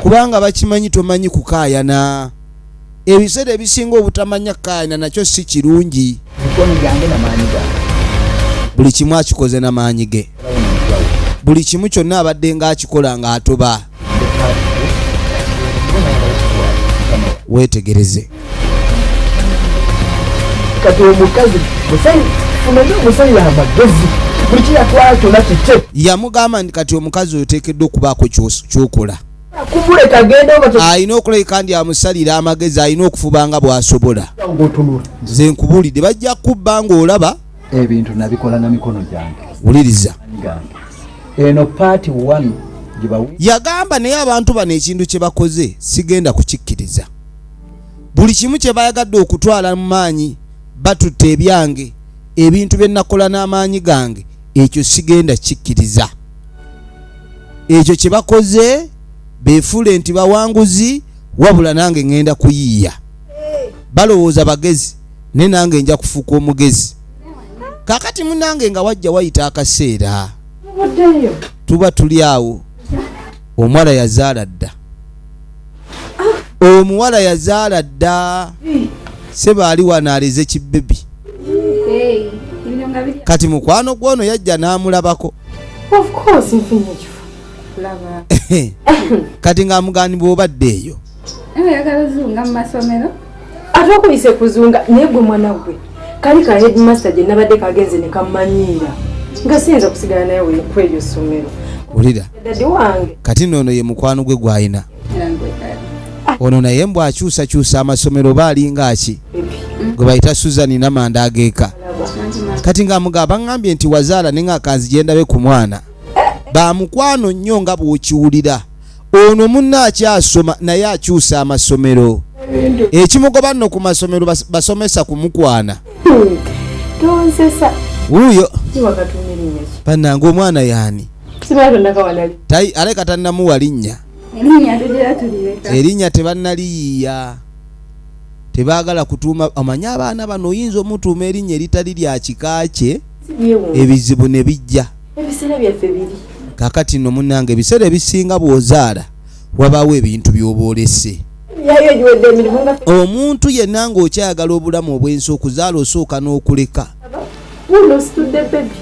A: kubanga bakimanyi tomanyi kukaayana. Ebiseera ebisinga obutamanya kukaayana nakyo si kirungi. Buli kimu akikoze n'amaanyi ge. Buli kimu kyonna abadde ng'akikola ng'atoba. Weetegereze.
D: Kati omukazi musajja amagezi buli kiyatwala kyonna kikye.
A: Yamugamba nti kati omukazi oyo oteekeddwa okubaako ky'okola.
D: Kumuleka agende oba
A: alina okulabika ndi amusalira amagezi, alina okufubanga bw'asobola.
D: ng'otunula.
A: Nze nkubuulidde bajja kubba ng'olaba
D: Ebintu nabikola na mikono gyange.
A: wuliriza.
D: Eno part 1
A: Yagamba naye abantu bano ekintu kye bakoze sigenda kukikkiriza. Buli kimu kye bayagadde okutwala mu maanyi batutte ebyange ebintu bye nakola n'amaanyi gange ekyo sigenda kikkiriza. Ekyo kye bakoze beefuule nti bawanguzi wabula nange ngenda kuyiiya. Balowooza bagezi ne nange nja kufuuka omugezi. Kakati munange nga wajja wayita akaseera tuba tuli awo omuwala yazaala dda. Omuwala yazaala dda seba ali wano aleze kibebi. Kati mukwano gwono yajja n'amulabako. Kati ng'amugani bw'obadde eyo
F: ayagala zunga mu masomero
B: ate okuyise kuzunga naye gwe mwana gwe kali ka headmaster gye nabadde kagenze ne kamanyiira nga siyinza kusigala naye kw'eryo ssomero.
A: wulira
B: Dadi wange
A: kati noono ye mukwano gwe gw'ayina. Ono naye mbw akyusakyusa amasomero baalinga aki gwe bayita Suzani Namanda ageeka. Kati ng'amugamba ngambye nti wazaala ne ng'akanzi gye ndabe ku mwana bamukwano nnyo nga bw'okiwulira. Ono munna akyasoma naye akyusa amasomero. Ekimugoba nno ku masomero basomesa kumukwana.
B: tonsesa
A: Wuuyo
B: kiwakatumira nnyo ki
A: bannange omwana yaani
B: simanyi tonnakawanali
A: aleka tannamuwa linnya.
F: erinnya tugira tulireka
A: Erinnya tebannaliyiiya. Tebaagala kutuuma. Omanyi abaana bano oyinza omutuuma erinnya eritali lya kika kye ebizibu ne bijja.
B: ebiseera byaffe biri
A: Kakati nno munnange ebiseera ebisinga bw'ozaala wabaawo ebintu by'oba olese.
B: yayo egiwedde emirimu nga
A: Omuntu yenna ng'okyayagala obulamu obw'ensi okuzaala osooka n'okuleka.
B: wuno situdde bebi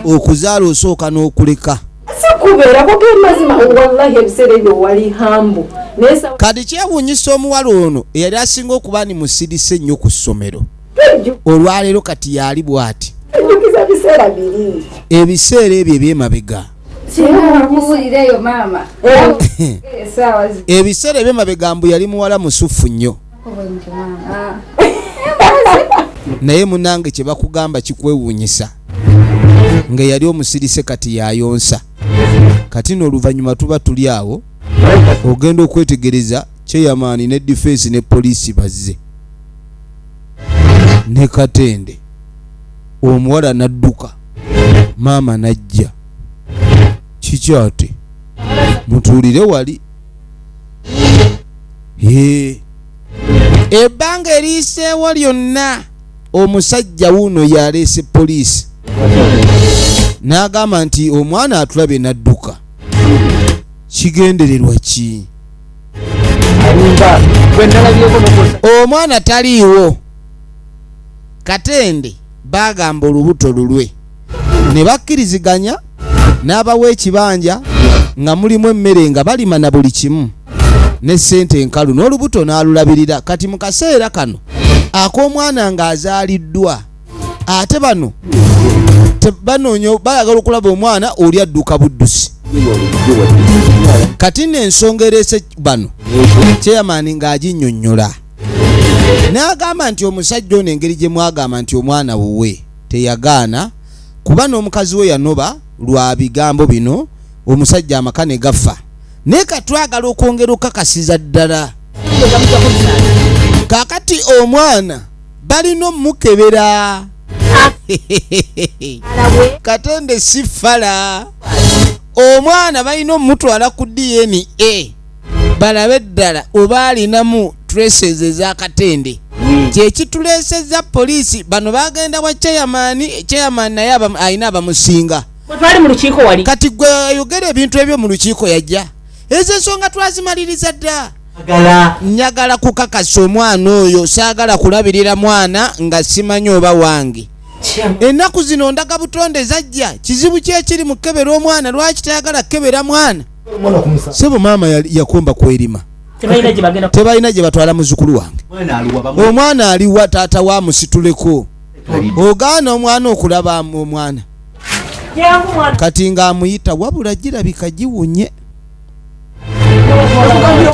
A: Okuzaala osooka n'okuleka.
B: sikubeerako gemazima wallahi ebiseera ebyo wali hambu naye sawa
A: Kati kyewuunyisa omuwala ono eyali asinga okuba ni musirise ennyo ku ssomero.
B: tujju
A: Olwaleero kati yali bw'ati.
B: tujjukiza biseera biri
A: Ebiseera ebyo eby'emabega.
F: singa kubuulireyo maama esaawa
A: Ebiseera eby'emabega mbu yali muwala musufu nnyo.
F: maama
A: Naye munange kye bakugamba kikwewuunyisa nga yali omusirise kati yayonsa. Kati n'oluvannyuma tuba tuli awo ogenda okwetegereza Chairman ne Defense ne Poliisi bazze ne Katende. Omuwala n'adduka maama n'ajja. Kikyate mutuulire wali. Ebbanga eriiseewo lyonna omusajja wuuno yaleese poliisi n'agamba nti omwana atulabye n'adduka. kigendererwa ki?
D: alinga bwenalabyeko nokosa
A: omwana taliiwo. Katende bagamba olubuto lulwe ne bakkiriziganya n'abawa ekibanja nga mulimu emmere nga balima na buli kimu ne ssente enkalu n'olubuto n'alulabirira. Kati mu kaseera kano ak'omwana ng'azaaliddwa ate bano banoonya bayagala okulaba omwana oli adduka buddusi. Kati n'ensonga ereese bano chairman ng'aginnyonnyola n'agamba nti omusajja ono engeri gye mwagamba nti omwana wuwe teyagaana kuba n'omukazi we yanoba lwa bigambo bino omusajja amaka ne gaffa. Naye katwagala okwongera okukakasiza ddala kaakati omwana balina omukebera. Katende si ffala. Omwana balina omutwala ku DNA balabe ddala oba alinamu traces ez'akatende. Kyekituleesezza poliisi bano bagenda wa chairman naye alina abamusinga.
E: Twali mu lukiiko wali.
A: Kati gwe ayogera ebintu ebyo mu lukiiko yajja. Ezo ensonga twazimaliriza dda. Njagala kukakasa omwana oyo saagala kulabirira mwana nga simanyi oba wange. Ennaku zino ndaga butonde zajja kizibu ki ekiri mu kkebera omwana lwaki tayagala kkebera mwana? Sebo maama yakomba kwerima. Tebalina gye batwala muzzukulu wange. Omwana aliwa taata wa musituleko. Ogaana omwana okulaba omwana. Kati ng'amuyita wabula girabika giwunye.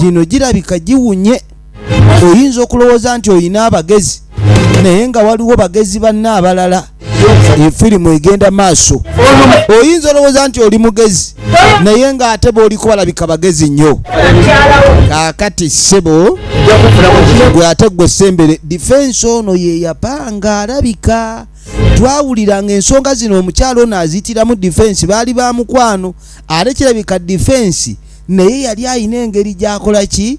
A: Gino girabika giwunye. Oyinza okulowooza nti oyina abagezi naye nga waliwo bagezi banna abalala. Efirimu egenda maaso. Oyinza olowooza nti oli mugezi naye nga ate b'oliko balabika bagezi nnyo. Kaakati ssebo gwe ate gwe sembere defense ono ye yapanga alabika. Twawuliranga ensonga zino omukyalo ono aziyitiramu defense baali ba mukwano ate kirabika defense naye yali ayina engeri gy'akola ki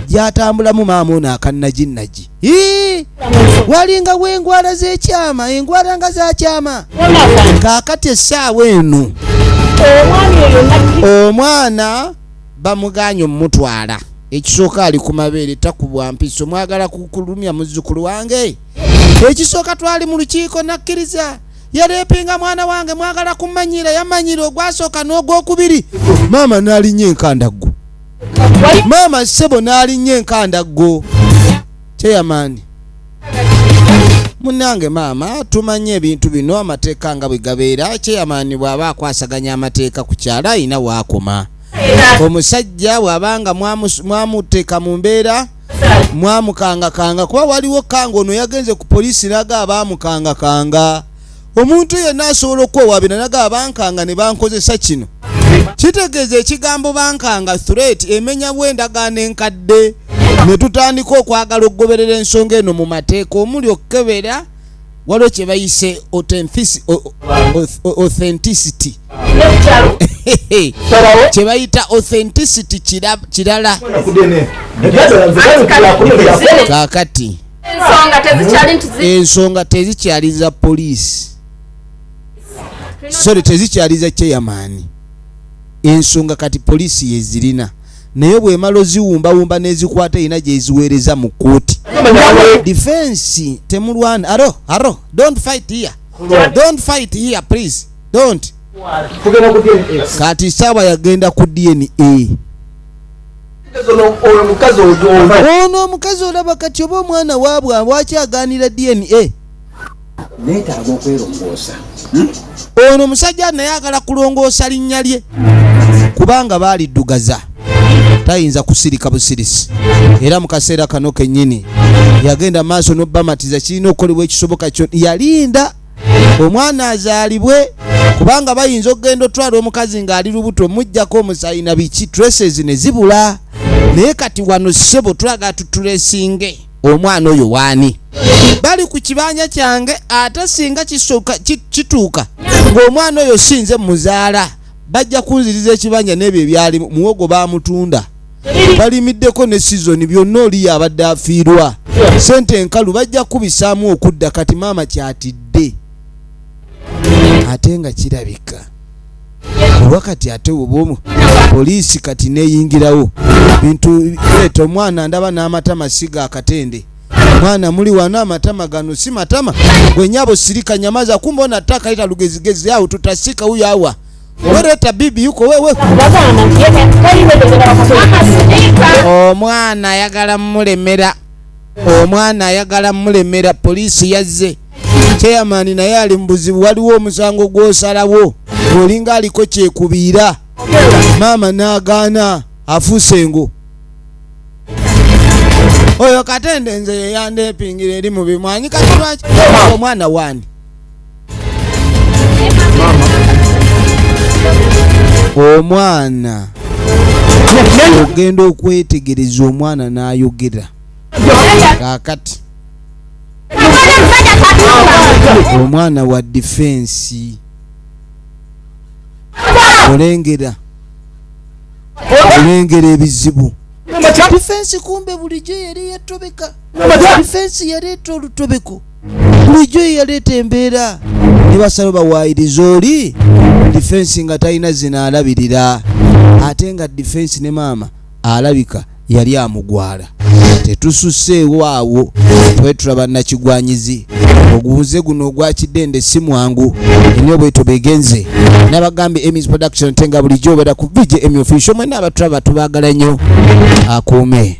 A: gy'atambulamu maama ono akannagi. Walinga w'engwara z'ekyama engwara nga za kyama. Kaakati essaawa eno omwana bamuganye omutwala ekisooka ali ku mabeere takubwa mpiso mwagala kukulumya muzzukulu wange. Ekisooka twali mu lukiiko nakkiriza yaleepinga mwana wange mwagala kumanyira yamanyira ogwasooka n'ogwokubiri. Maama n'alinnya enkandaggo. Maama ssebo n'alinnya enkandaggo. Chairman munange maama tumanye ebintu bino amateeka nga bwe gabeera. Chairman bw'aba akwasaganya amateeka ku kyalo ayina waakoma. Omusajja bw'abanga mwamuteeka mu mbeera mwamukangakanga kuba waliwo kanga ono yagenze ku poliisi naga abaamukangakanga. Omuntu yenna asobola okwewaabira naga abankanga ne bankozesa kino. Kitegeeza ekigambo bankanga threat emenya bw'endagaano enkadde. Ne tutandika okwagala okugoberera ensonga eno mu mateeka omuli okukebera waliwo kye bayise authenticity. Kye bayita authenticity kirala. Kaakati ensonga tezikyali za poliisi. Sorry, tezikyali za chairman. Ensonga kati poliisi yezirina. Naye bw'emala oziwumbawumba n'ezikwata erina gyeziweereza mu kkooti. Defense temulwana. Aro, don't fight here. Don't fight here please. Don't. Kati sawa yagenda ku DNA. Ono omukazi olaba kati oba omwana waabwe wakyagaanira DNA.
D: neetaaga okwerongoosa.
A: Ono omusajja nayagala kulongoosa linnya lye kubanga baaliddugaza tayinza kusirika busirisi. Era mu kaseera kano kennyini yagenda maaso n'obbamatiza kirina okukolebwa ekisoboka kyo yalinda omwana azaalibwe kubanga bayinza okugenda otwala omukazi ng'ali lubuto mujjako omusayi na biki traces ne zibula. Naye kati wano ssebo tulaga tutulesinge omwana oyo waani. Bali ku kibanja kyange ate singa kituuka ng'omwana oyo sinze muzaala bajja kunziriza ekibanja n'ebyo ebyali muwogo baamutunda. Balimiddeko ne sizoni byonna oli yabadde afiirwa. Sente enkalu bajja kubisaamu okudda kati maama kyatidde. Ate nga kirabika wakati ate obomu poliisi kati neyingirawo bintu leeta omwana ndaba n'amatama siga akatende mwana muli wana amatama gano si matama gwenyabo sirika nyamaza kumbe onataka ita lugezigezi yao tutasika huyu awa wereta bibi yuko wewe omwana ayagala mulemera poliisi yazze chairman naye ali mbuzibu waliwo omusango gw'osalawo olinga aliko kyekubiira maama n'agaana afuuse ngo oyo katende nze yeyandepingira eri mu bimwanyi kati lwaki omwana wani omwana ogenda okwetegereza omwana n'ayogera kakati omwana wa defense olengera ebizibu defense kumbe bulijjo yali yatobeka defense yaleeta olutobeko bulijjo yaleeta embeera ne basalo bawaayiriza oli defense nga talina zina alabirira ate nga defense ne maama alabika yali amugwala tetususseewo awo twetulaba nakigwanyizi ogubuze guno ogwa kidende si mwangu ennyo bweto begenze n'abagambe Emmys Production tenga bulijjo obeera ku VJM official mwena abatulaba tubaagala nnyo akuume